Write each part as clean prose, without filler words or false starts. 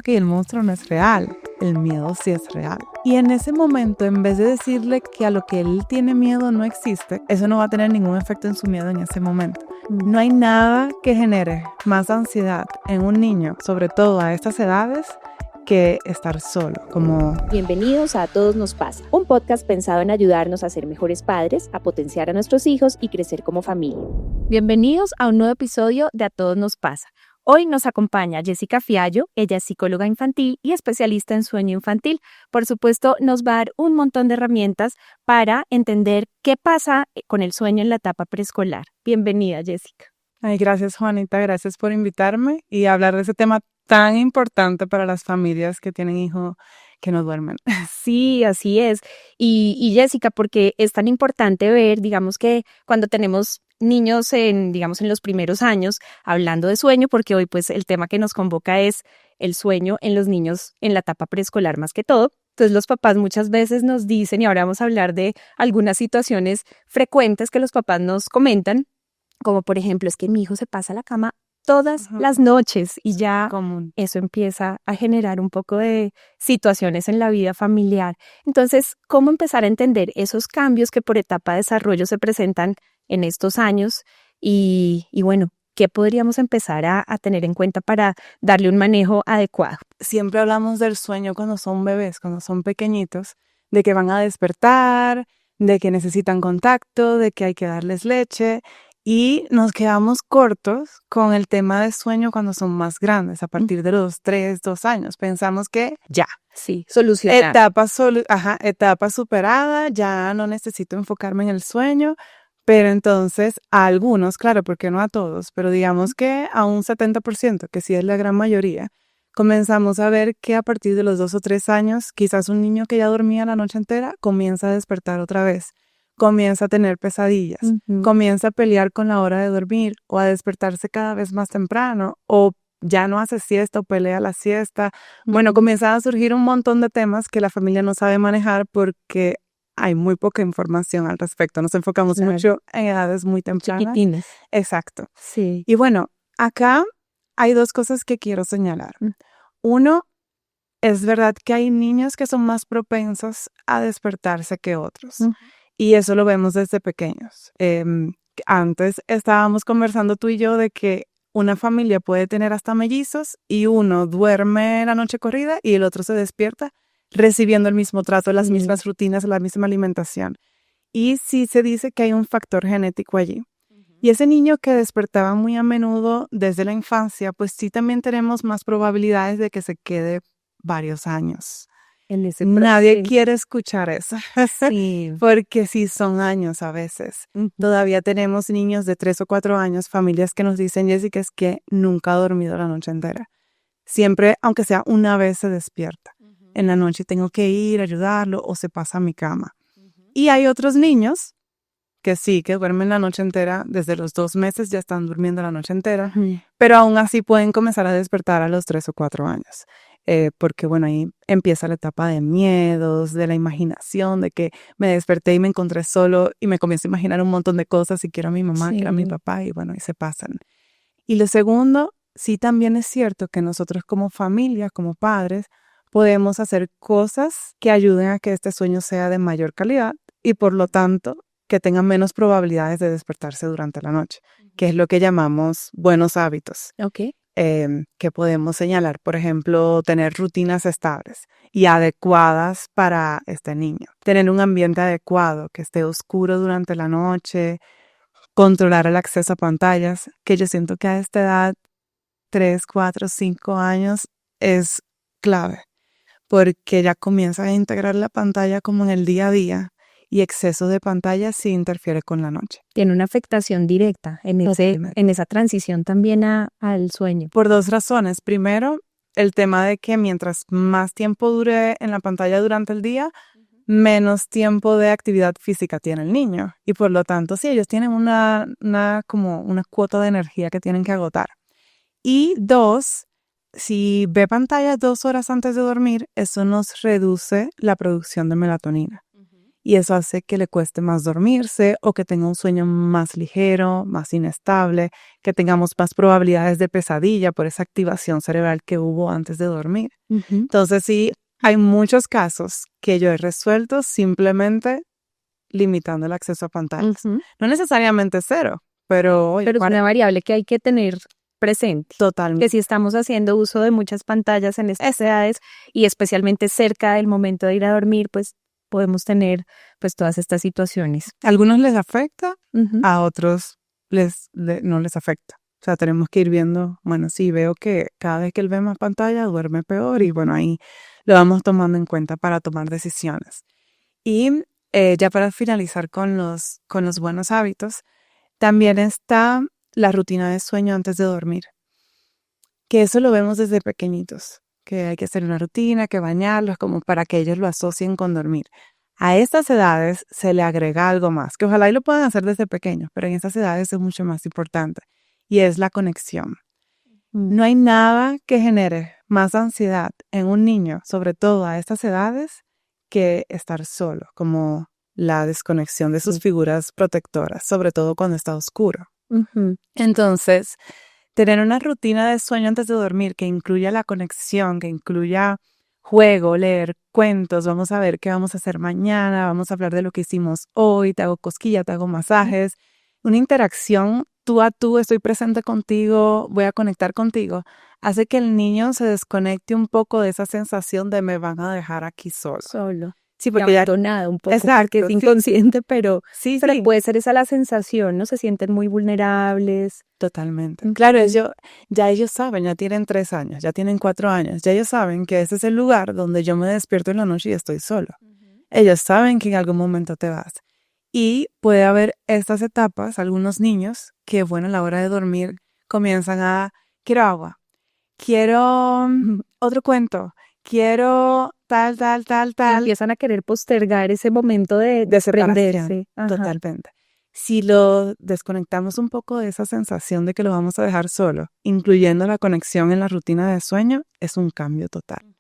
ok, el monstruo no es real, el miedo sí es real. Y en ese momento, en vez de decirle que a lo que él tiene miedo no existe, eso no va a tener ningún efecto en su miedo en ese momento. No hay nada que genere más ansiedad en un niño, sobre todo a estas edades, que estar solo, Bienvenidos a Todos Nos Pasa, un podcast pensado en ayudarnos a ser mejores padres, a potenciar a nuestros hijos y crecer como familia. Bienvenidos a un nuevo episodio de A Todos Nos Pasa. Hoy nos acompaña Jessica Fiallo, ella es psicóloga infantil y especialista en sueño infantil. Por supuesto, nos va a dar un montón de herramientas para entender qué pasa con el sueño en la etapa preescolar. Bienvenida, Jessica. Ay, gracias, Juanita, gracias por invitarme y hablar de ese tema tan importante para las familias que tienen hijos que no duermen. Sí, así es. Y Jessica, porque es tan importante ver, digamos que cuando tenemos niños en los primeros años, hablando de sueño, porque hoy pues el tema que nos convoca es el sueño en los niños en la etapa preescolar más que todo. Entonces los papás muchas veces nos dicen, y ahora vamos a hablar de algunas situaciones frecuentes que los papás nos comentan, como por ejemplo, es que mi hijo se pasa a la cama todas las noches y ya eso empieza a generar un poco de situaciones en la vida familiar. Entonces, ¿cómo empezar a entender esos cambios que por etapa de desarrollo se presentan en estos años? Y bueno, ¿qué podríamos empezar a tener en cuenta para darle un manejo adecuado? Siempre hablamos del sueño cuando son bebés, cuando son pequeñitos, de que van a despertar, de que necesitan contacto, de que hay que darles leche. Y nos quedamos cortos con el tema de sueño cuando son más grandes, a partir de los 3, 2 años. Pensamos que ya. Sí, solucionar. Etapa superada, ya no necesito enfocarme en el sueño. Pero entonces a algunos, claro, porque no a todos, pero digamos que a un 70%, que sí es la gran mayoría, comenzamos a ver que a partir de los 2 o 3 años, quizás un niño que ya dormía la noche entera comienza a despertar otra vez. Comienza a tener pesadillas, comienza a pelear con la hora de dormir o a despertarse cada vez más temprano o ya no hace siesta o pelea la siesta. Bueno, comienzan a surgir un montón de temas que la familia no sabe manejar porque hay muy poca información al respecto. Nos enfocamos mucho en edades muy tempranas. Chiquitines. Exacto. Sí. Y bueno, acá hay 2 cosas que quiero señalar. Uno, es verdad que hay niños que son más propensos a despertarse que otros. Y eso lo vemos desde pequeños. Antes estábamos conversando tú y yo de que una familia puede tener hasta mellizos y uno duerme la noche corrida y el otro se despierta recibiendo el mismo trato, las mismas rutinas, la misma alimentación. Y sí se dice que hay un factor genético allí. Y ese niño que despertaba muy a menudo desde la infancia, pues sí también tenemos más probabilidades de que se quede varios años. Nadie quiere escuchar eso, Sí. porque sí son años a veces. Todavía tenemos niños de 3 o 4 años, familias que nos dicen, Jessica, es que nunca ha dormido la noche entera. Siempre, aunque sea una vez, se despierta. En la noche tengo que ir a ayudarlo o se pasa a mi cama. Y hay otros niños que sí, que duermen la noche entera, desde los 2 meses ya están durmiendo la noche entera, pero aún así pueden comenzar a despertar a los 3 o 4 años. Porque bueno, ahí empieza la etapa de miedos, de la imaginación, de que me desperté y me encontré solo y me comienzo a imaginar un montón de cosas y quiero a mi mamá, quiero a mi papá y bueno, y se pasan. Y lo segundo, sí también es cierto que nosotros como familia, como padres, podemos hacer cosas que ayuden a que este sueño sea de mayor calidad y por lo tanto que tengan menos probabilidades de despertarse durante la noche, que es lo que llamamos buenos hábitos. Okay. Que podemos señalar, por ejemplo, tener rutinas estables y adecuadas para este niño. Tener un ambiente adecuado, que esté oscuro durante la noche, controlar el acceso a pantallas, que yo siento que a esta edad, 3, 4, 5 años, es clave, porque ya comienzan a integrar la pantalla como en el día a día y exceso de pantalla sí interfiere con la noche. Tiene una afectación directa en esa transición también al sueño. Por 2 razones. Primero, el tema de que mientras más tiempo dure en la pantalla durante el día, menos tiempo de actividad física tiene el niño. Y por lo tanto, sí, ellos tienen una cuota de energía que tienen que agotar. Y 2, si ve pantallas 2 horas antes de dormir, eso nos reduce la producción de melatonina. y eso hace que le cueste más dormirse o que tenga un sueño más ligero, más inestable, que tengamos más probabilidades de pesadilla por esa activación cerebral que hubo antes de dormir. Entonces sí, hay muchos casos que yo he resuelto simplemente limitando el acceso a pantallas. No necesariamente cero, pero es una variable que hay que tener presente. Totalmente. Que si estamos haciendo uso de muchas pantallas en estas edades y especialmente cerca del momento de ir a dormir, pues podemos tener todas estas situaciones. A algunos les afecta, a otros no les afecta. O sea, tenemos que ir viendo, bueno, sí, veo que cada vez que él ve más pantalla duerme peor y bueno, ahí lo vamos tomando en cuenta para tomar decisiones. Y ya para finalizar con los buenos hábitos, también está la rutina de sueño antes de dormir, que eso lo vemos desde pequeñitos, que hay que hacer una rutina, que bañarlos, como para que ellos lo asocien con dormir. A estas edades se le agrega algo más, que ojalá y lo puedan hacer desde pequeños, pero en estas edades es mucho más importante, y es la conexión. No hay nada que genere más ansiedad en un niño, sobre todo a estas edades, que estar solo, como la desconexión de sus figuras protectoras, sobre todo cuando está oscuro. Entonces, tener una rutina de sueño antes de dormir que incluya la conexión, que incluya juego, leer cuentos, vamos a ver qué vamos a hacer mañana, vamos a hablar de lo que hicimos hoy, te hago cosquillas, te hago masajes, una interacción tú a tú, estoy presente contigo, voy a conectar contigo, hace que el niño se desconecte un poco de esa sensación de me van a dejar aquí solo. Sí, porque ya abandonado un poco, exacto, que es inconsciente, pero sí. puede ser esa la sensación, ¿no? Se sienten muy vulnerables. Totalmente. Claro, ya ellos saben, ya tienen 3 años, ya tienen 4 años, ya ellos saben que ese es el lugar donde yo me despierto en la noche y estoy solo. Ellos saben que en algún momento te vas. Y puede haber estas etapas, algunos niños que, bueno, a la hora de dormir comienzan a, quiero agua, quiero otro cuento, quiero tal. Empiezan a querer postergar ese momento de separación. Totalmente. Si lo desconectamos un poco de esa sensación de que lo vamos a dejar solo, incluyendo la conexión en la rutina de sueño, es un cambio total.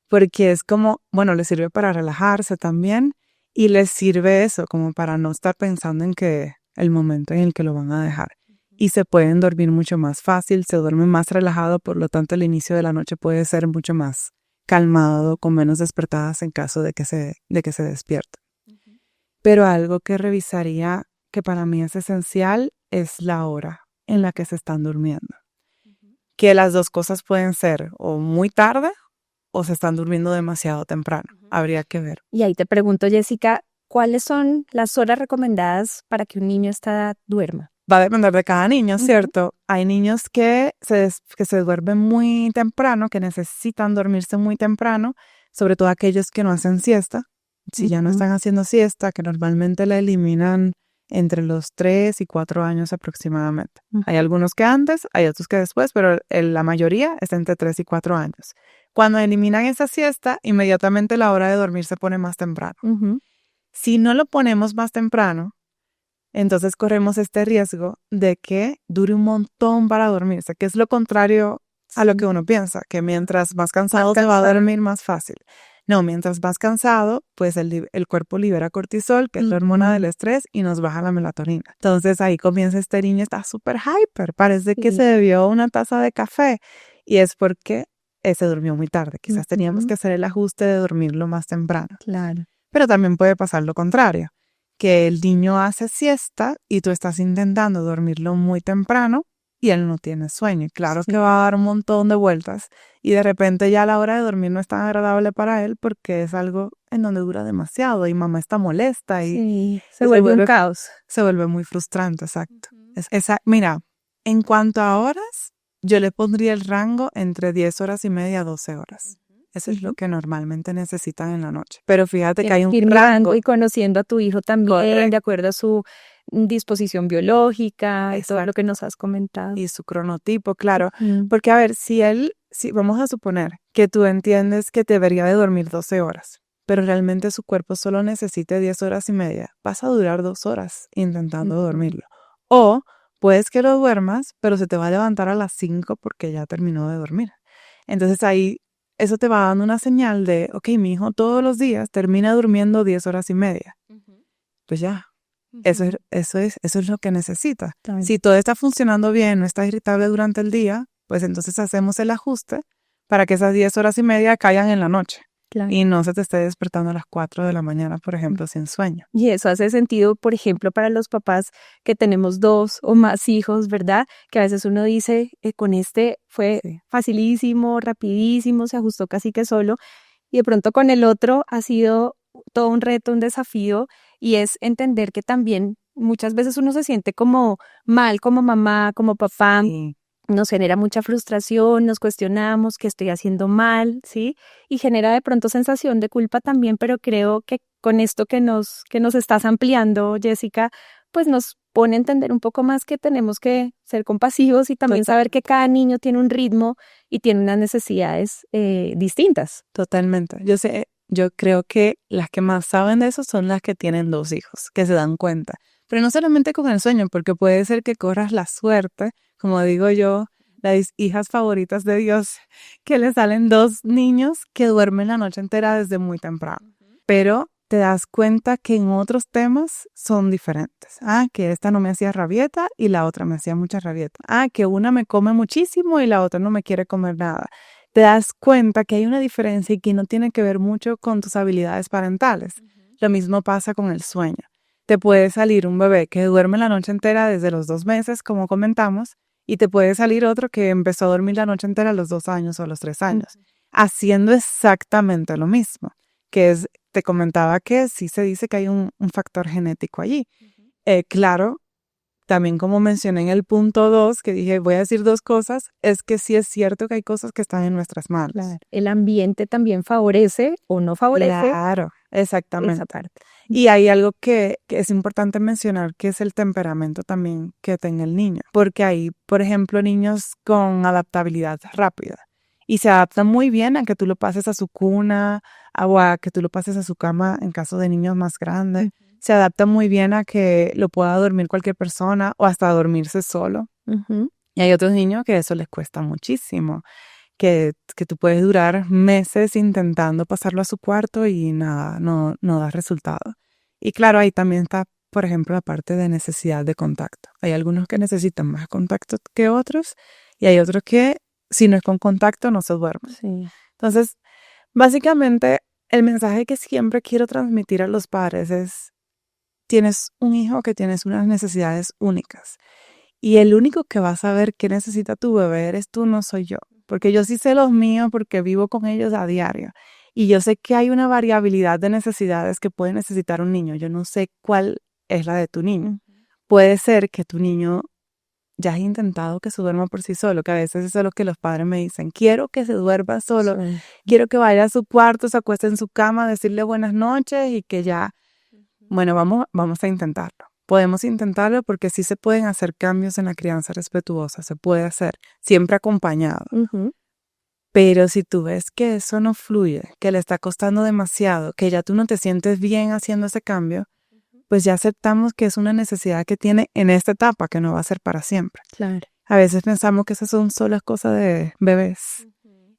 Porque es como, bueno, les sirve para relajarse también y les sirve eso, como para no estar pensando en que el momento en el que lo van a dejar. Y se pueden dormir mucho más fácil, se duermen más relajado, por lo tanto el inicio de la noche puede ser mucho más calmado, con menos despertadas en caso de que se despierten. Pero algo que revisaría, que para mí es esencial, es la hora en la que se están durmiendo. Que las dos cosas pueden ser o muy tarde o se están durmiendo demasiado temprano. Habría que ver. Y ahí te pregunto, Jessica, ¿cuáles son las horas recomendadas para que un niño a esta edad duerma? Va a depender de cada niño, ¿cierto? Hay niños que se duermen muy temprano, que necesitan dormirse muy temprano, sobre todo aquellos que no hacen siesta. Si ya no están haciendo siesta, que normalmente la eliminan entre los 3 y 4 años aproximadamente. Hay algunos que antes, hay otros que después, pero la mayoría es entre 3 y 4 años. Cuando eliminan esa siesta, inmediatamente la hora de dormir se pone más temprano. Si no lo ponemos más temprano, entonces corremos este riesgo de que dure un montón para dormirse, que es lo contrario a lo que uno piensa, que mientras más cansado se va a dormir más fácil. No, mientras más cansado, pues el cuerpo libera cortisol, que es la hormona del estrés, y nos baja la melatonina. Entonces ahí comienza este niño, está súper hyper, parece que se bebió una taza de café, y es porque se durmió muy tarde. Quizás teníamos que hacer el ajuste de dormirlo más temprano. Claro. Pero también puede pasar lo contrario, que el niño hace siesta y tú estás intentando dormirlo muy temprano y él no tiene sueño. Y claro que va a dar un montón de vueltas y de repente ya la hora de dormir no es tan agradable para él porque es algo en donde dura demasiado y mamá está molesta y se vuelve un caos. Se vuelve muy frustrante, exacto. Mira, en cuanto a horas, yo le pondría el rango entre 10 horas y media a 12 horas. Eso es lo que normalmente necesitan en la noche. Pero fíjate que hay un rango. Y conociendo a tu hijo también, de acuerdo a su disposición biológica y todo lo que nos has comentado. Y su cronotipo, claro. Porque, a ver, si vamos a suponer que tú entiendes que debería de dormir 12 horas, pero realmente su cuerpo solo necesite 10 horas y media, vas a durar 2 horas intentando dormirlo. O puedes que lo duermas, pero se te va a levantar a las 5 porque ya terminó de dormir. Entonces ahí eso te va dando una señal de, ok, mi hijo todos los días termina durmiendo 10 horas y media. Pues ya, eso es lo que necesita. Claro. Si todo está funcionando bien, no está irritable durante el día, pues entonces hacemos el ajuste para que esas 10 horas y media caigan en la noche. Claro. Y no se te esté despertando a las 4 de la mañana, por ejemplo, sin sueño. Y eso hace sentido, por ejemplo, para los papás que tenemos 2 o más hijos, ¿verdad? Que a veces uno dice, con este fue facilísimo, rapidísimo, se ajustó casi que solo. Y de pronto con el otro ha sido todo un reto, un desafío, y es entender que también muchas veces uno se siente como mal, como mamá, como papá. Sí. Nos genera mucha frustración, nos cuestionamos qué estoy haciendo mal, ¿sí? Y genera de pronto sensación de culpa también, pero creo que con esto que nos estás ampliando, Jessica, pues nos pone a entender un poco más que tenemos que ser compasivos y también saber que cada niño tiene un ritmo y tiene unas necesidades distintas. Totalmente. Yo creo que las que más saben de eso son las que tienen 2 hijos, que se dan cuenta. Pero no solamente con el sueño, porque puede ser que corras la suerte, como digo yo, las hijas favoritas de Dios, que le salen 2 niños que duermen la noche entera desde muy temprano. Pero te das cuenta que en otros temas son diferentes. Que esta no me hacía rabieta y la otra me hacía mucha rabieta. Que una me come muchísimo y la otra no me quiere comer nada. Te das cuenta que hay una diferencia y que no tiene que ver mucho con tus habilidades parentales. Lo mismo pasa con el sueño. Te puede salir un bebé que duerme la noche entera desde los 2 meses, como comentamos, y te puede salir otro que empezó a dormir la noche entera a los 2 años o a los 3 años, haciendo exactamente lo mismo, que es, te comentaba que sí se dice que hay un factor genético allí. Claro, también como mencioné en el punto 2, que dije voy a decir 2 cosas, es que sí es cierto que hay cosas que están en nuestras manos. Claro. El ambiente también favorece o no favorece. Claro, exactamente. Esa parte. Y hay algo que es importante mencionar, que es el temperamento también que tenga el niño. Porque hay, por ejemplo, niños con adaptabilidad rápida. Y se adaptan muy bien a que tú lo pases a su cuna o a que tú lo pases a su cama en caso de niños más grandes. Se adaptan muy bien a que lo pueda dormir cualquier persona o hasta dormirse solo. Y hay otros niños que eso les cuesta muchísimo. Que tú puedes durar meses intentando pasarlo a su cuarto y nada, no da resultado. Y claro, ahí también está, por ejemplo, la parte de necesidad de contacto. Hay algunos que necesitan más contacto que otros y hay otros que si no es con contacto no se duermen. Sí. Entonces, básicamente, el mensaje que siempre quiero transmitir a los padres es, tienes un hijo que tienes unas necesidades únicas. Y el único que va a saber qué necesita tu bebé eres tú, no soy yo. Porque yo sí sé los míos porque vivo con ellos a diario. Y yo sé que hay una variabilidad de necesidades que puede necesitar un niño. Yo no sé cuál es la de tu niño. Puede ser que tu niño ya has intentado que se duerma por sí solo, que a veces eso es lo que los padres me dicen. Quiero que se duerma solo. Sí. Quiero que vaya a su cuarto, se acueste en su cama, decirle buenas noches y que ya, bueno, vamos a intentarlo. Podemos intentarlo porque sí se pueden hacer cambios en la crianza respetuosa, se puede hacer, siempre acompañado. Pero si tú ves que eso no fluye, que le está costando demasiado, que ya tú no te sientes bien haciendo ese cambio, pues ya aceptamos que es una necesidad que tiene en esta etapa, que no va a ser para siempre. Claro. A veces pensamos que esas son solo cosas de bebés.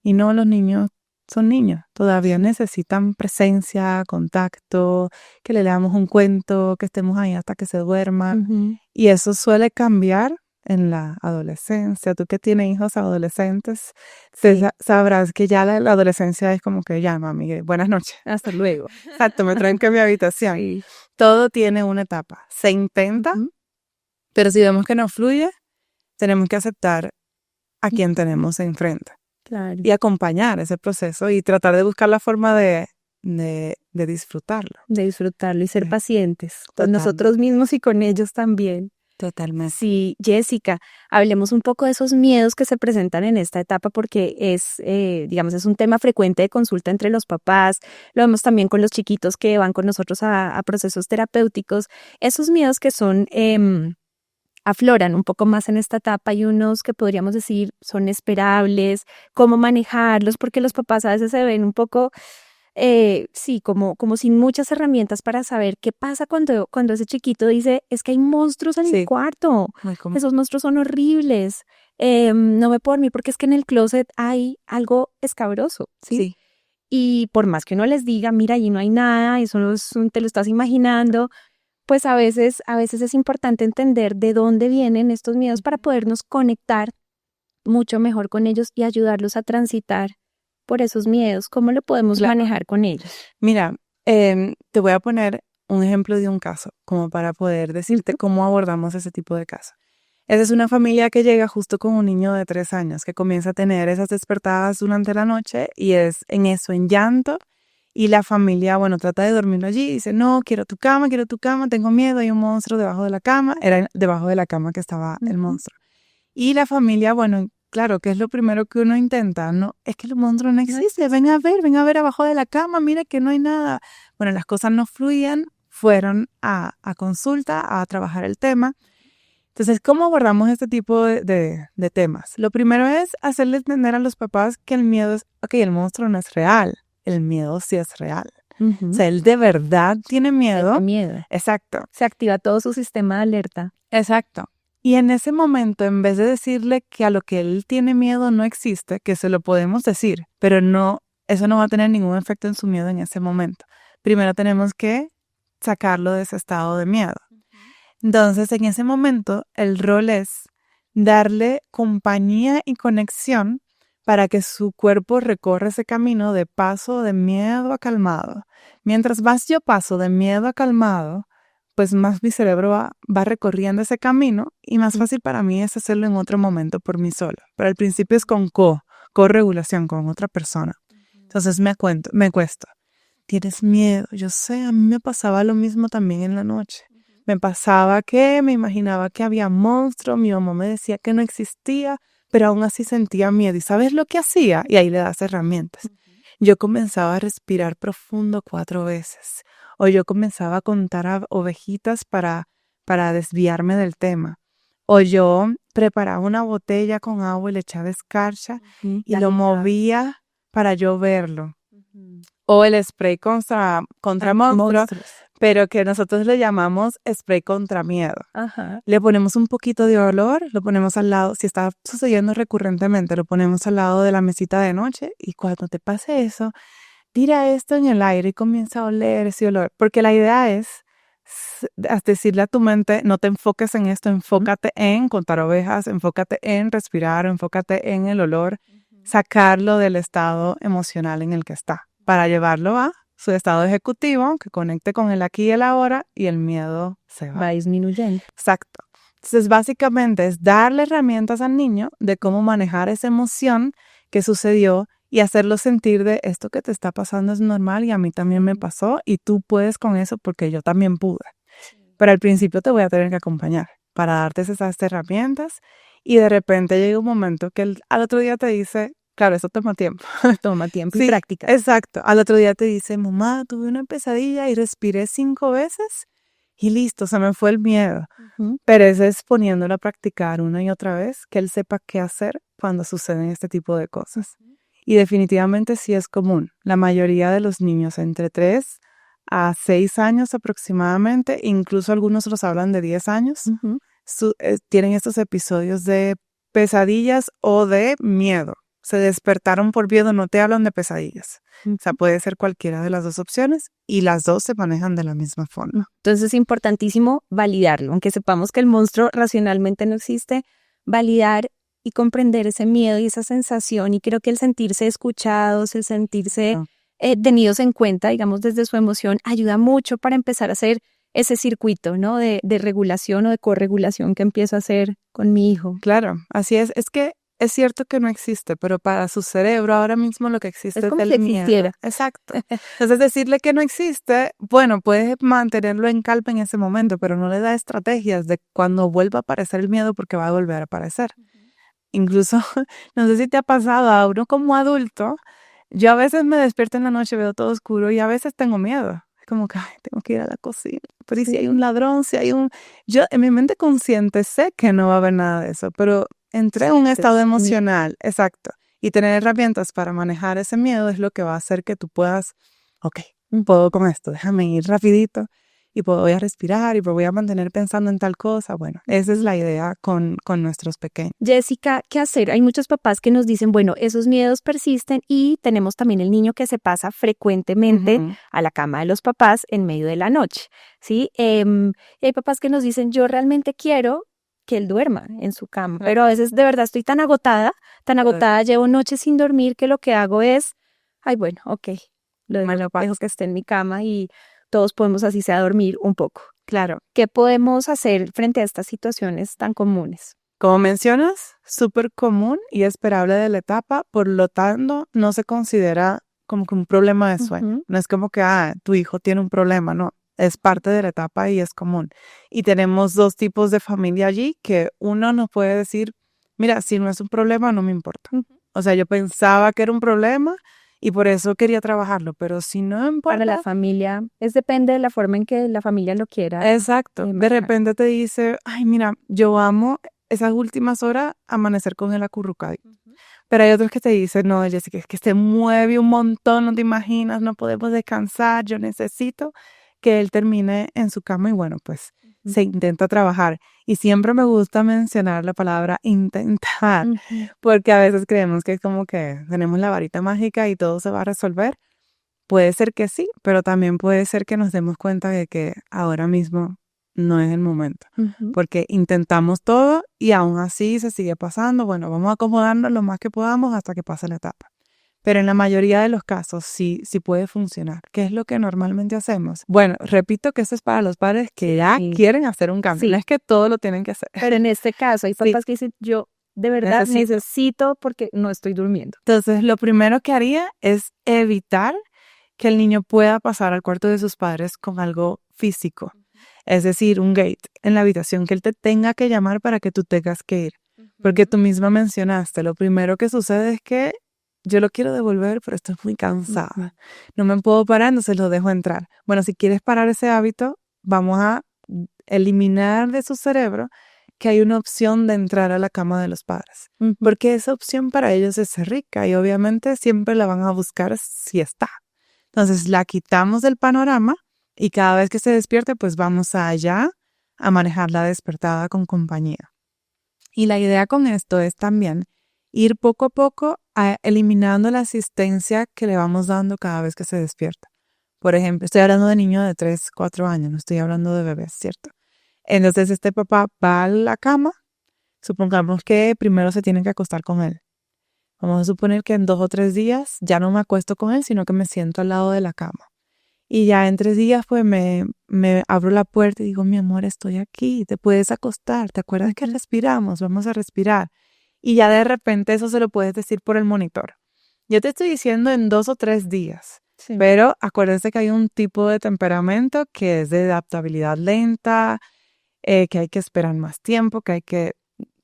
Y no, los niños son niños, todavía necesitan presencia, contacto, que le leamos un cuento, que estemos ahí hasta que se duerma. Y eso suele cambiar en la adolescencia. Tú que tienes hijos adolescentes, sabrás que ya la adolescencia es como que ya, mami, buenas noches. Hasta luego. Exacto, me traen que mi habitación. Sí. Todo tiene una etapa. Se intenta, pero si vemos que no fluye, tenemos que aceptar a quien tenemos enfrente. Claro. Y acompañar ese proceso y tratar de buscar la forma de disfrutarlo. De disfrutarlo y ser pacientes con nosotros mismos y con ellos también. Totalmente. Sí, Jessica, hablemos un poco de esos miedos que se presentan en esta etapa porque es, digamos, es un tema frecuente de consulta entre los papás. Lo vemos también con los chiquitos que van con nosotros a procesos terapéuticos. Esos miedos que son... afloran un poco más en esta etapa y unos que podríamos decir son esperables, cómo manejarlos, porque los papás a veces se ven un poco sí, como sin muchas herramientas para saber qué pasa cuando ese chiquito dice, es que hay monstruos en el Sí, cuarto, muy común. esos monstruos son horribles, no me puedo dormir porque es que en el closet hay algo escabroso, ¿sí? Sí, Y por más que uno les diga, mira, allí no hay nada, eso no es te lo estás imaginando, pues a veces es importante entender de dónde vienen estos miedos para podernos conectar mucho mejor con ellos y ayudarlos a transitar por esos miedos. ¿Cómo lo podemos claro. manejar con ellos? Mira, te voy a poner un ejemplo de un caso, como para poder decirte cómo abordamos ese tipo de casos. Esa es una familia que llega justo con un niño de 3 años que comienza a tener esas despertadas durante la noche y es en eso, en llanto. Y la familia, bueno, trata de dormirlo allí. Dice, no, quiero tu cama, tengo miedo, hay un monstruo debajo de la cama. Era debajo de la cama que estaba el monstruo. Y la familia, bueno, claro, que es lo primero que uno intenta, no, es que el monstruo no existe, ven a ver abajo de la cama, mira que no hay nada. Bueno, las cosas no fluían, fueron a consulta, a trabajar el tema. Entonces, ¿cómo abordamos este tipo de temas? Lo primero es hacerle entender a los papás que el miedo es, ok, el monstruo no es real, el miedo sí es real. O sea, él de verdad tiene miedo. Ese miedo. Exacto. Se activa todo su sistema de alerta. Exacto. Y en ese momento, en vez de decirle que a lo que él tiene miedo no existe, que se lo podemos decir, pero no, eso no va a tener ningún efecto en su miedo en ese momento. Primero tenemos que sacarlo de ese estado de miedo. Entonces, en ese momento, el rol es darle compañía y conexión para que su cuerpo recorra ese camino de paso de miedo a calmado. Mientras más yo paso de miedo a calmado, pues más mi cerebro va recorriendo ese camino y más fácil para mí es hacerlo en otro momento por mí sola. Pero al principio es con co-regulación con otra persona. Entonces me cuesta. Tienes miedo. Yo sé, a mí me pasaba lo mismo también en la noche. Me pasaba que me imaginaba que había monstruos, mi mamá me decía que no existía, pero aún así sentía miedo. ¿Y sabes lo que hacía? Y ahí le das herramientas. Yo comenzaba a respirar profundo 4 veces. O yo comenzaba a contar a ovejitas para desviarme del tema. O yo preparaba una botella con agua y le echaba escarcha y lo movía para yo verlo. O el spray contra monstruos, pero que nosotros le llamamos spray contra miedo. Ajá. Le ponemos un poquito de olor, lo ponemos al lado, si está sucediendo recurrentemente, lo ponemos al lado de la mesita de noche y cuando te pase eso, tira esto en el aire y comienza a oler ese olor. Porque la idea es decirle a tu mente, no te enfoques en esto, enfócate en contar ovejas, enfócate en respirar, enfócate en el olor, sacarlo del estado emocional en el que está, para llevarlo a su estado ejecutivo, que conecte con el aquí y el ahora y el miedo se va. Va disminuyendo. Exacto. Entonces, básicamente es darle herramientas al niño de cómo manejar esa emoción que sucedió y hacerlo sentir de esto que te está pasando es normal y a mí también me pasó y tú puedes con eso porque yo también pude. Pero al principio te voy a tener que acompañar para darte esas herramientas y de repente llega un momento que al otro día te dice, claro, eso toma tiempo. Toma tiempo Sí, y práctica. exacto. Al otro día te dice, mamá, tuve una pesadilla y respiré 5 veces y listo, se me fue el miedo. Pero ese es poniéndolo a practicar una y otra vez, que él sepa qué hacer cuando suceden este tipo de cosas. Y definitivamente sí es común. La mayoría de los niños entre 3 a 6 años aproximadamente, incluso algunos los hablan de 10 años, tienen estos episodios de pesadillas o de miedo. Se despertaron por miedo, no te hablan de pesadillas. O sea, puede ser cualquiera de las dos opciones y las dos se manejan de la misma forma. Entonces es importantísimo validarlo, aunque sepamos que el monstruo racionalmente no existe, validar y comprender ese miedo y esa sensación, y creo que el sentirse escuchados, el sentirse tenidos en cuenta, digamos, desde su emoción, ayuda mucho para empezar a hacer ese circuito, ¿no? De regulación o de corregulación que empiezo a hacer con mi hijo. Claro, así es. Es que es cierto que no existe, pero para su cerebro ahora mismo lo que existe es como el si miedo. existiera. Exacto. Entonces decirle que no existe, bueno, puedes mantenerlo en calma en ese momento, pero no le da estrategias de cuando vuelva a aparecer el miedo porque va a volver a aparecer. Incluso, no sé si te ha pasado a uno como adulto, yo a veces me despierto en la noche, veo todo oscuro y a veces tengo miedo. Es como que, ay, tengo que ir a la cocina. Pero ¿y si hay un ladrón? Si hay un... Yo en mi mente consciente sé que no va a haber nada de eso, pero entré en un estado emocional, exacto. Y tener herramientas para manejar ese miedo es lo que va a hacer que tú puedas ok, puedo con esto, déjame ir rapidito y voy a respirar y me voy a mantener pensando en tal cosa. Bueno, esa es la idea con nuestros pequeños. Jessica, ¿qué hacer? Hay muchos papás que nos dicen, bueno, esos miedos persisten y tenemos también el niño que se pasa frecuentemente a la cama de los papás en medio de la noche, ¿sí? Y hay papás que nos dicen, yo realmente quiero que él duerma en su cama, pero a veces de verdad estoy tan agotada, llevo noches sin dormir que lo que hago es, ay, bueno, ok, lo dejo que esté en mi cama y todos podemos así sea dormir un poco. Claro. ¿Qué podemos hacer frente a estas situaciones tan comunes? Como mencionas, súper común y esperable de la etapa, por lo tanto, no se considera como que un problema de sueño. No es como que, tu hijo tiene un problema, no. Es parte de la etapa y es común. Y tenemos dos tipos de familia allí que uno nos puede decir, mira, si no es un problema, no me importa. O sea, yo pensaba que era un problema y por eso quería trabajarlo, pero si no importa. Para la familia, depende de la forma en que la familia lo quiera. Exacto. De repente te dice, ay, mira, yo amo esas últimas horas amanecer con él acurrucado. Pero hay otros que te dicen, no, Jessica, es que se mueve un montón, no te imaginas, no podemos descansar, yo necesito que él termine en su cama y bueno, pues se intenta trabajar. Y siempre me gusta mencionar la palabra intentar, porque a veces creemos que es como que tenemos la varita mágica y todo se va a resolver. Puede ser que sí, pero también puede ser que nos demos cuenta de que ahora mismo no es el momento, porque intentamos todo y aún así se sigue pasando. Bueno, vamos a acomodarnos lo más que podamos hasta que pase la etapa. Pero en la mayoría de los casos sí puede funcionar. ¿Qué es lo que normalmente hacemos? Bueno, repito que eso es para los padres que ya quieren hacer un cambio. No es que todo lo tienen que hacer. Pero en este caso hay papás que dicen, yo de verdad necesito porque no estoy durmiendo. Entonces, lo primero que haría es evitar que el niño pueda pasar al cuarto de sus padres con algo físico. Es decir, un gate en la habitación que él te tenga que llamar para que tú tengas que ir. Porque tú misma mencionaste, lo primero que sucede es que yo lo quiero devolver, pero estoy muy cansada. No me puedo parar, entonces lo dejo entrar. Bueno, si quieres parar ese hábito, vamos a eliminar de su cerebro que hay una opción de entrar a la cama de los padres. Porque esa opción para ellos es rica y obviamente siempre la van a buscar si está. Entonces la quitamos del panorama y cada vez que se despierte, pues vamos allá a manejar la despertada con compañía. Y la idea con esto es también ir poco a poco eliminando la asistencia que le vamos dando cada vez que se despierta. Por ejemplo, estoy hablando de niños de 3, 4 años, no estoy hablando de bebés, ¿cierto? Entonces este papá va a la cama, supongamos que primero se tiene que acostar con él. Vamos a suponer que en 2 o 3 días ya no me acuesto con él, sino que me siento al lado de la cama. Y ya en 3 días pues me abro la puerta y digo, mi amor, estoy aquí, te puedes acostar, ¿te acuerdas que respiramos? Vamos a respirar. Y ya de repente eso se lo puedes decir por el monitor. Yo te estoy diciendo en 2 o 3 días, pero acuérdense que hay un tipo de temperamento que es de adaptabilidad lenta, que hay que esperar más tiempo, que hay que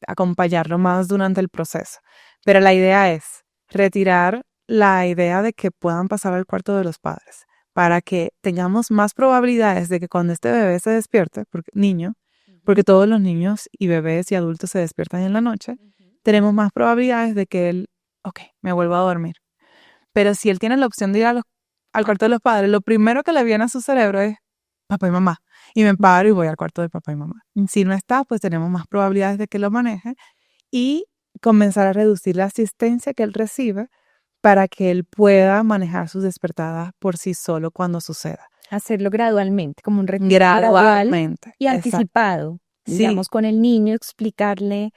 acompañarlo más durante el proceso. Pero la idea es retirar la idea de que puedan pasar al cuarto de los padres para que tengamos más probabilidades de que cuando este bebé se despierte, porque todos los niños y bebés y adultos se despiertan en la noche, tenemos más probabilidades de que él, me vuelva a dormir. Pero si él tiene la opción de ir al cuarto de los padres, lo primero que le viene a su cerebro es papá y mamá. Y me paro y voy al cuarto de papá y mamá. Si no está, pues tenemos más probabilidades de que lo maneje y comenzar a reducir la asistencia que él recibe para que él pueda manejar sus despertadas por sí solo cuando suceda. Hacerlo gradualmente, como un retiro gradualmente y anticipado, digamos, con el niño, explicarle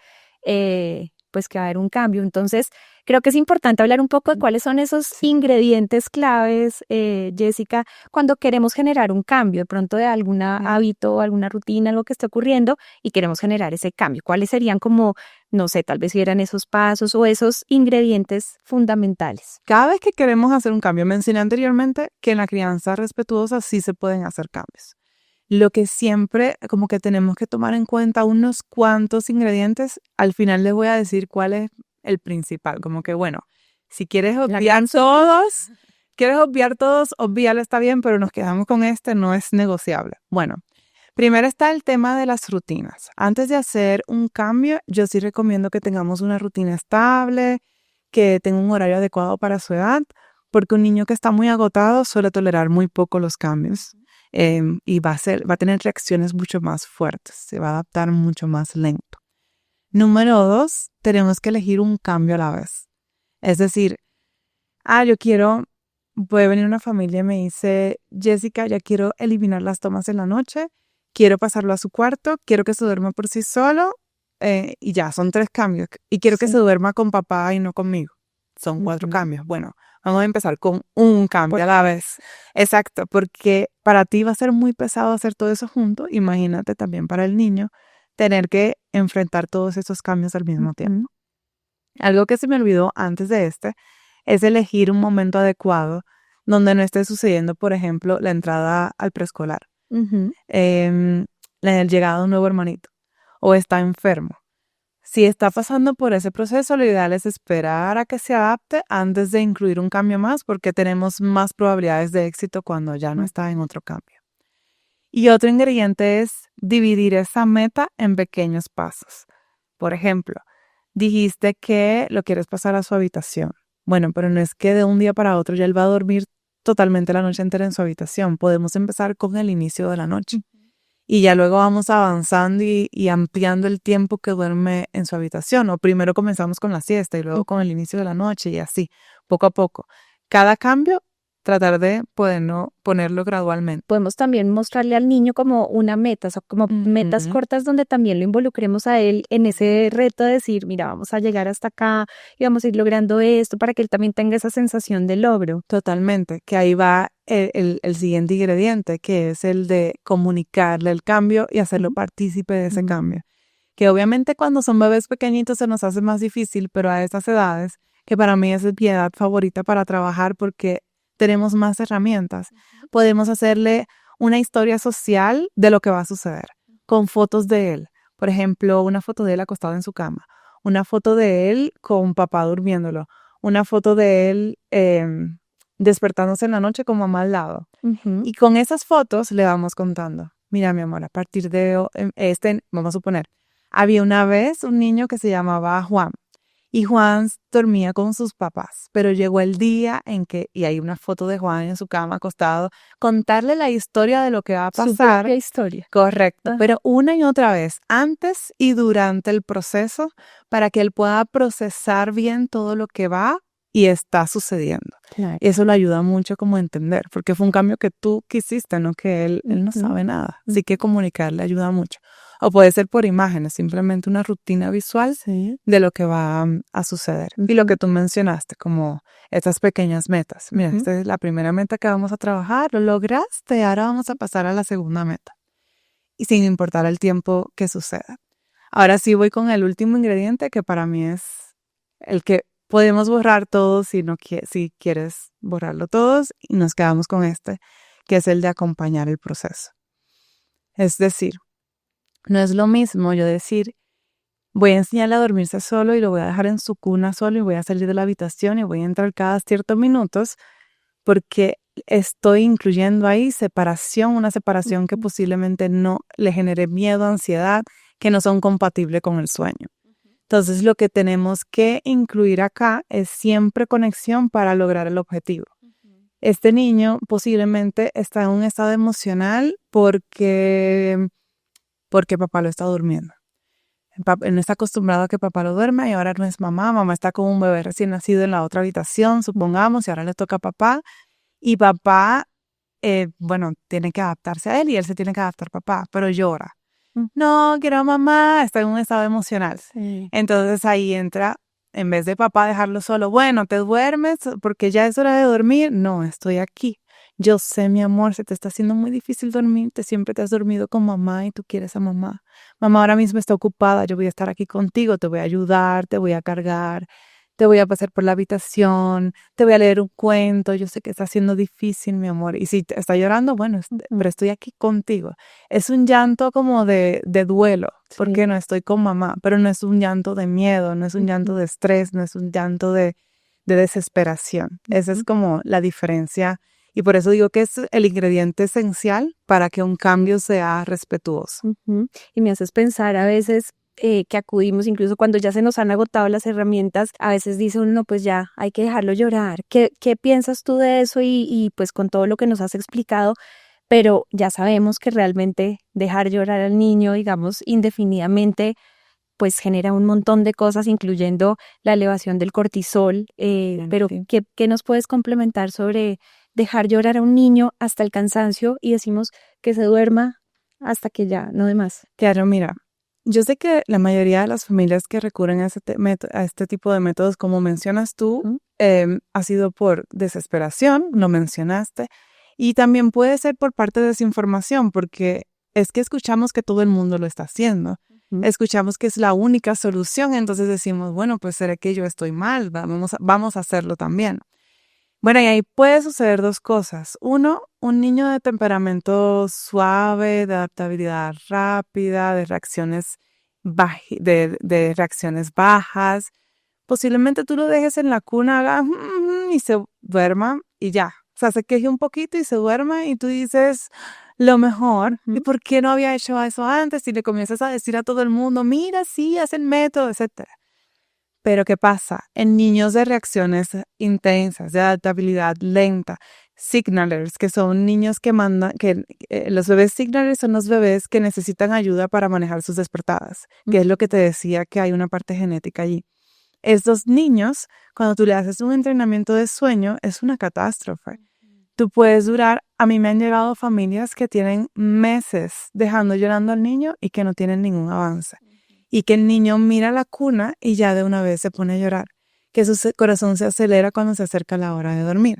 pues que va a haber un cambio. Entonces, creo que es importante hablar un poco de cuáles son esos ingredientes claves, Jessica, cuando queremos generar un cambio, de pronto de algún hábito, alguna rutina, algo que esté ocurriendo y queremos generar ese cambio. ¿Cuáles serían como, no sé, tal vez si eran esos pasos o esos ingredientes fundamentales? Cada vez que queremos hacer un cambio, mencioné anteriormente que en la crianza respetuosa sí se pueden hacer cambios. Lo que siempre como que tenemos que tomar en cuenta unos cuantos ingredientes, al final les voy a decir cuál es el principal, como que bueno, si quieres obviar todos, obviarlo está bien, pero nos quedamos con este, no es negociable. Bueno, primero está el tema de las rutinas. Antes de hacer un cambio, yo sí recomiendo que tengamos una rutina estable, que tenga un horario adecuado para su edad, porque un niño que está muy agotado suele tolerar muy poco los cambios y va a tener reacciones mucho más fuertes, se va a adaptar mucho más lento. Número 2, tenemos que elegir un cambio a la vez. Es decir, puede venir una familia y me dice, Jessica, ya quiero eliminar las tomas en la noche, quiero pasarlo a su cuarto, quiero que se duerma por sí solo y ya, son 3 cambios. Y quiero que se duerma con papá y no conmigo. Son 4 cambios. Bueno, vamos a empezar con un cambio a la vez. Exacto, porque para ti va a ser muy pesado hacer todo eso junto. Imagínate también para el niño tener que enfrentar todos esos cambios al mismo tiempo. Algo que se me olvidó antes de es elegir un momento adecuado donde no esté sucediendo, por ejemplo, la entrada al preescolar, la llegada de un nuevo hermanito o está enfermo. Si está pasando por ese proceso, lo ideal es esperar a que se adapte antes de incluir un cambio más, porque tenemos más probabilidades de éxito cuando ya no está en otro cambio. Y otro ingrediente es dividir esa meta en pequeños pasos. Por ejemplo, dijiste que lo quieres pasar a su habitación. Bueno, pero no es que de un día para otro ya él va a dormir totalmente la noche entera en su habitación. Podemos empezar con el inicio de la noche. Y ya luego vamos avanzando y ampliando el tiempo que duerme en su habitación. O primero comenzamos con la siesta y luego con el inicio de la noche y así, poco a poco. Cada cambio, tratar de ponerlo gradualmente. Podemos también mostrarle al niño como una meta, o sea, como metas cortas donde también lo involucremos a él en ese reto de decir, mira, vamos a llegar hasta acá y vamos a ir logrando esto para que él también tenga esa sensación de logro. Totalmente, que ahí va el siguiente ingrediente, que es el de comunicarle el cambio y hacerlo partícipe de ese cambio. Que obviamente cuando son bebés pequeñitos se nos hace más difícil, pero a estas edades, que para mí es mi edad favorita para trabajar porque tenemos más herramientas. Podemos hacerle una historia social de lo que va a suceder, con fotos de él. Por ejemplo, una foto de él acostado en su cama, una foto de él con papá durmiéndolo, una foto de él despertándose en la noche con mamá al lado. Y con esas fotos le vamos contando, mira mi amor, a partir de vamos a suponer, había una vez un niño que se llamaba Juan. Y Juan dormía con sus papás, pero llegó el día en que, y hay una foto de Juan en su cama acostado, contarle la historia de lo que va a pasar. Su propia historia. Correcto, pero una y otra vez, antes y durante el proceso, para que él pueda procesar bien todo lo que va y está sucediendo. Claro. Eso le ayuda mucho como a entender, porque fue un cambio que tú quisiste, no que él no sabe nada. Así que comunicarle ayuda mucho. O puede ser por imágenes, simplemente una rutina visual de lo que va a suceder. Y lo que tú mencionaste, como estas pequeñas metas. Mira, esta es la primera meta que vamos a trabajar, lo lograste, ahora vamos a pasar a la segunda meta. Y sin importar el tiempo que suceda. Ahora sí voy con el último ingrediente, que para mí es el que podemos borrar todos si quieres borrarlo todos, y nos quedamos con este, que es el de acompañar el proceso. Es decir, no es lo mismo yo decir, voy a enseñarle a dormirse solo y lo voy a dejar en su cuna solo y voy a salir de la habitación y voy a entrar cada ciertos minutos, porque estoy incluyendo ahí una separación que posiblemente no le genere miedo, ansiedad, que no son compatibles con el sueño. Entonces lo que tenemos que incluir acá es siempre conexión para lograr el objetivo. Este niño posiblemente está en un estado emocional porque papá lo está durmiendo. Él no está acostumbrado a que papá lo duerma y ahora no es mamá. Mamá está con un bebé recién nacido en la otra habitación, supongamos, y ahora le toca a papá. Y papá, tiene que adaptarse a él y él se tiene que adaptar a papá, pero llora. No, quiero a mamá, está en un estado emocional. Sí. Entonces ahí entra, en vez de papá dejarlo solo, bueno, ¿te duermes porque ya es hora de dormir? No, estoy aquí. Yo sé, mi amor, se te está haciendo muy difícil dormirte, siempre te has dormido con mamá y tú quieres a mamá. Mamá ahora mismo está ocupada, yo voy a estar aquí contigo, te voy a ayudar, te voy a cargar, te voy a pasar por la habitación, te voy a leer un cuento, yo sé que está siendo difícil, mi amor. Y si te está llorando, bueno, pero estoy aquí contigo. Es un llanto como de duelo, porque no estoy con mamá, pero no es un llanto de miedo, no es un llanto de estrés, no es un llanto de desesperación. Esa es como la diferencia. Y por eso digo que es el ingrediente esencial para que un cambio sea respetuoso. Y me haces pensar a veces que acudimos, incluso cuando ya se nos han agotado las herramientas, a veces dice uno, no, pues ya hay que dejarlo llorar. ¿Qué piensas tú de eso? Y pues con todo lo que nos has explicado, pero ya sabemos que realmente dejar llorar al niño, digamos, indefinidamente, pues genera un montón de cosas, incluyendo la elevación del cortisol. Pero Sí. ¿qué nos puedes complementar sobre dejar llorar a un niño hasta el cansancio y decimos que se duerma hasta que ya no de más? Claro, mira, yo sé que la mayoría de las familias que recurren a a este tipo de métodos, como mencionas tú, Ujú, ha sido por desesperación, lo mencionaste, y también puede ser por parte de desinformación, porque es que escuchamos que todo el mundo lo está haciendo. ujú, Escuchamos que es la única solución, entonces decimos, bueno, pues será que yo estoy mal, vamos a hacerlo también. Bueno, y ahí puede suceder dos cosas. Uno, un niño de temperamento suave, de adaptabilidad rápida, de reacciones bajas. Posiblemente tú lo dejes en la cuna, haga y se duerma y ya. O sea, se queje un poquito y se duerma y tú dices lo mejor. ¿Y ujú. por qué no había hecho eso antes? Y le comienzas a decir a todo el mundo, mira, sí, haz el método, etcétera. Pero ¿qué pasa? En niños de reacciones intensas, de adaptabilidad lenta, signalers, que son niños que mandan, los bebés signalers son los bebés que necesitan ayuda para manejar sus despertadas, que es lo que te decía que hay una parte genética allí. Estos niños, cuando tú le haces un entrenamiento de sueño, es una catástrofe. Tú puedes durar, a mí me han llegado familias que tienen meses dejando llorando al niño y que no tienen ningún avance. Y que el niño mira la cuna y ya de una vez se pone a llorar, que corazón se acelera cuando se acerca la hora de dormir.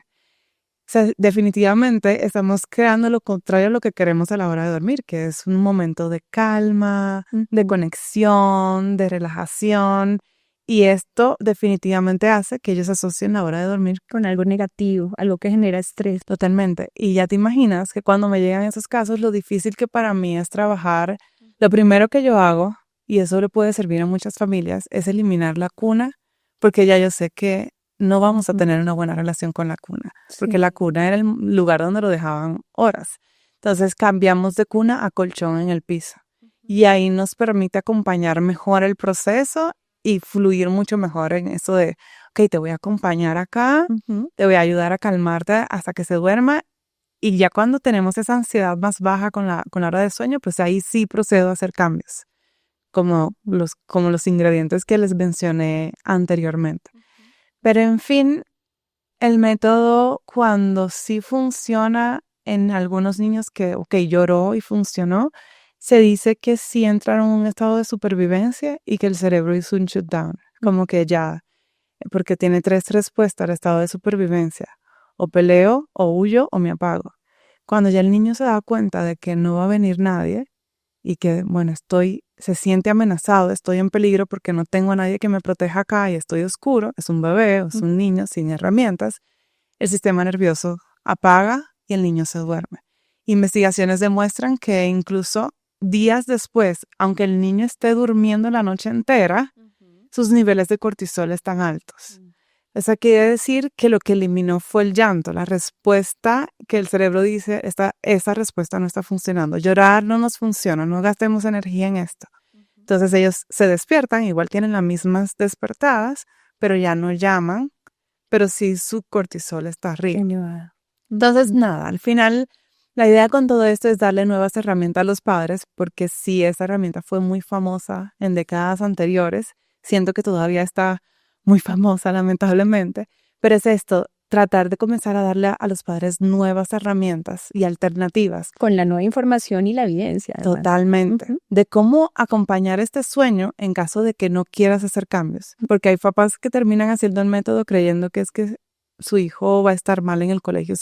O sea, definitivamente estamos creando lo contrario a lo que queremos a la hora de dormir, que es un momento de calma, de Ujú. conexión, de relajación. Y esto definitivamente hace que ellos asocien la hora de dormir Con algo negativo, algo que genera estrés. totalmente. Y ya te imaginas que cuando me llegan esos casos, lo difícil que para mí es trabajar, lo primero que yo hago, y eso le puede servir a muchas familias, es eliminar la cuna, porque ya yo sé que no vamos a Ujú. tener una buena relación con la cuna, porque Sí. la cuna era el lugar donde lo dejaban horas. Entonces cambiamos de cuna a colchón en el piso. Y ahí nos permite acompañar mejor el proceso y fluir mucho mejor en eso de, ok, te voy a acompañar acá, Ujú. te voy a ayudar a calmarte hasta que se duerma y ya cuando tenemos esa ansiedad más baja con la hora de sueño, pues ahí sí procedo a hacer cambios, como los ingredientes que les mencioné anteriormente. Pero en fin, el método cuando sí funciona en algunos niños que, ok, lloró y funcionó, se dice que sí entraron en un estado de supervivencia y que el cerebro hizo un shutdown, como que ya porque tiene tres respuestas al estado de supervivencia. O peleo, o huyo, o me apago. Cuando ya el niño se da cuenta de que no va a venir nadie y que, bueno, se siente amenazado, estoy en peligro porque no tengo a nadie que me proteja acá y estoy oscuro, es un bebé, es un niño sin herramientas, el sistema nervioso apaga y el niño se duerme. Investigaciones demuestran que incluso días después, aunque el niño esté durmiendo la noche entera, sus niveles de cortisol están altos. Eso quiere decir que lo que eliminó fue el llanto, la respuesta que el cerebro dice, esa respuesta no está funcionando. Llorar no nos funciona, no gastemos energía en esto. Entonces ellos se despiertan, igual tienen las mismas despertadas, pero ya no llaman, pero sí su cortisol está arriba. Elevado. Entonces, nada, al final la idea con todo esto es darle nuevas herramientas a los padres, porque sí, esa herramienta fue muy famosa en décadas anteriores. Siento que todavía está muy famosa, lamentablemente, pero es esto, tratar de comenzar a darle a los padres nuevas herramientas y alternativas. Con la nueva información y la evidencia, además. Totalmente. Ujú. De cómo acompañar este sueño en caso de que no quieras hacer cambios. Porque hay papás que terminan haciendo el método creyendo que es que su hijo va a estar mal en el colegio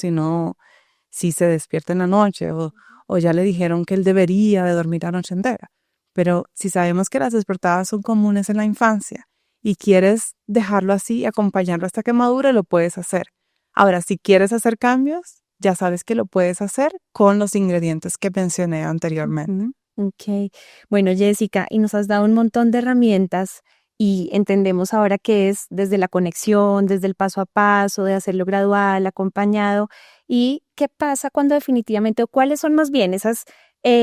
si se despierta en la noche o ya le dijeron que él debería de dormir la noche entera. Pero si sabemos que las despertadas son comunes en la infancia y quieres dejarlo así y acompañarlo hasta que madure, lo puedes hacer. Ahora, si quieres hacer cambios, ya sabes que lo puedes hacer con los ingredientes que mencioné anteriormente. Ujú. Ok. Bueno, Jessica, y nos has dado un montón de herramientas y entendemos ahora que es desde la conexión, desde el paso a paso, de hacerlo gradual, acompañado. ¿Y qué pasa cuando definitivamente, o cuáles son más bien esas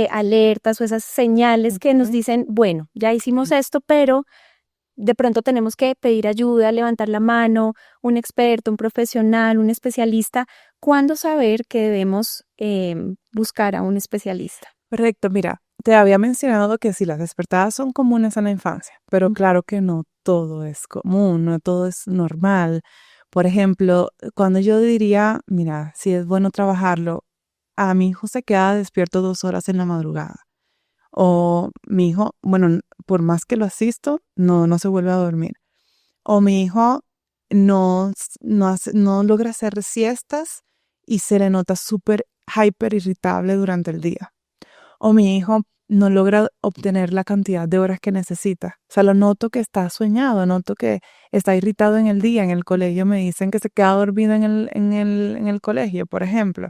alertas o esas señales que nos dicen, bueno, ya hicimos esto, pero de pronto tenemos que pedir ayuda, levantar la mano, un experto, un profesional, un especialista. ¿Cuándo saber que debemos buscar a un especialista? Perfecto, mira, te había mencionado que sí, las despertadas son comunes en la infancia, pero claro que no todo es común, no todo es normal. Por ejemplo, cuando yo diría, mira, si es bueno trabajarlo, a mi hijo se queda despierto 2 horas en la madrugada. O mi hijo, bueno, por más que lo asisto, no se vuelve a dormir. O mi hijo no logra hacer siestas y se le nota súper hyper irritable durante el día. O mi hijo no logra obtener la cantidad de horas que necesita. O sea, lo noto que está soñado, noto que está irritado en el día. En el colegio me dicen que se queda dormido en el colegio, por ejemplo.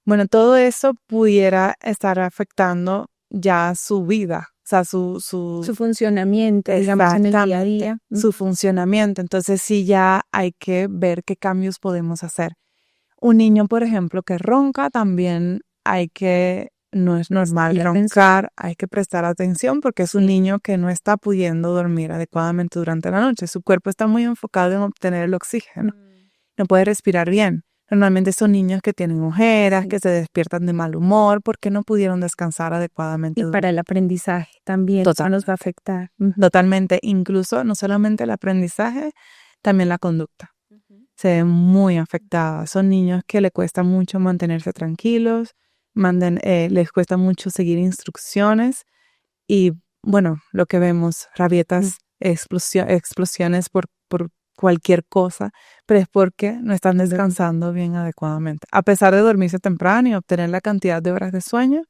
Bueno, todo eso pudiera estar afectando ya su vida, o sea, su funcionamiento, digamos, en el día a día. Su funcionamiento. Entonces sí, ya hay que ver qué cambios podemos hacer. Un niño, por ejemplo, que ronca, también no es normal roncar, hay que prestar atención porque es un niño que no está pudiendo dormir adecuadamente durante la noche. Su cuerpo está muy enfocado en obtener el oxígeno. No puede respirar bien. Normalmente son niños que tienen ojeras, que se despiertan de mal humor porque no pudieron descansar adecuadamente. Y para el aprendizaje también nos va a afectar. Totalmente. Incluso no solamente el aprendizaje, también la conducta. Se ve muy afectada. Son niños que les cuesta mucho mantenerse tranquilos, les cuesta mucho seguir instrucciones y, bueno, lo que vemos, rabietas, explosiones por cualquier cosa, pero es porque no están descansando bien adecuadamente. A pesar de dormirse temprano y obtener la cantidad de horas de sueño,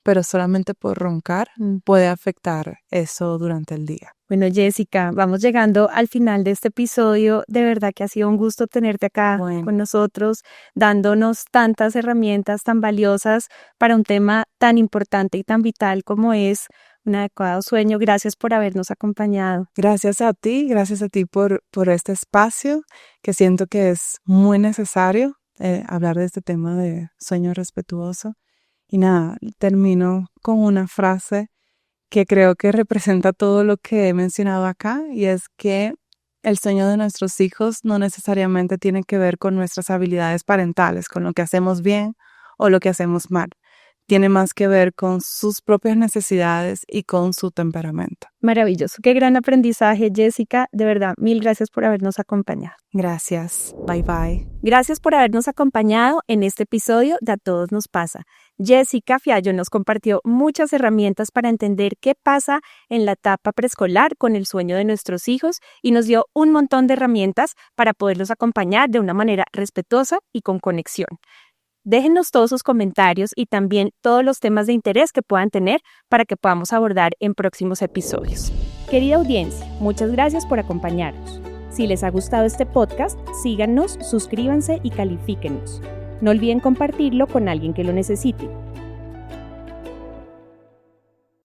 pero solamente por roncar puede afectar eso durante el día. Bueno, Jessica, vamos llegando al final de este episodio. De verdad que ha sido un gusto tenerte acá con nosotros, dándonos tantas herramientas tan valiosas para un tema tan importante y tan vital como es un adecuado sueño. Gracias por habernos acompañado. Gracias a ti por este espacio que siento que es muy necesario hablar de este tema de sueño respetuoso. Y nada, termino con una frase que creo que representa todo lo que he mencionado acá, y es que el sueño de nuestros hijos no necesariamente tiene que ver con nuestras habilidades parentales, con lo que hacemos bien o lo que hacemos mal. Tiene más que ver con sus propias necesidades y con su temperamento. Maravilloso. Qué gran aprendizaje, Jessica. De verdad, mil gracias por habernos acompañado. Gracias. Bye bye. Gracias por habernos acompañado en este episodio de A Todos Nos Pasa. Jessica Fiallo nos compartió muchas herramientas para entender qué pasa en la etapa preescolar con el sueño de nuestros hijos y nos dio un montón de herramientas para poderlos acompañar de una manera respetuosa y con conexión. Déjennos todos sus comentarios y también todos los temas de interés que puedan tener para que podamos abordar en próximos episodios. Querida audiencia, muchas gracias por acompañarnos. Si les ha gustado este podcast, síganos, suscríbanse y califíquennos. No olviden compartirlo con alguien que lo necesite.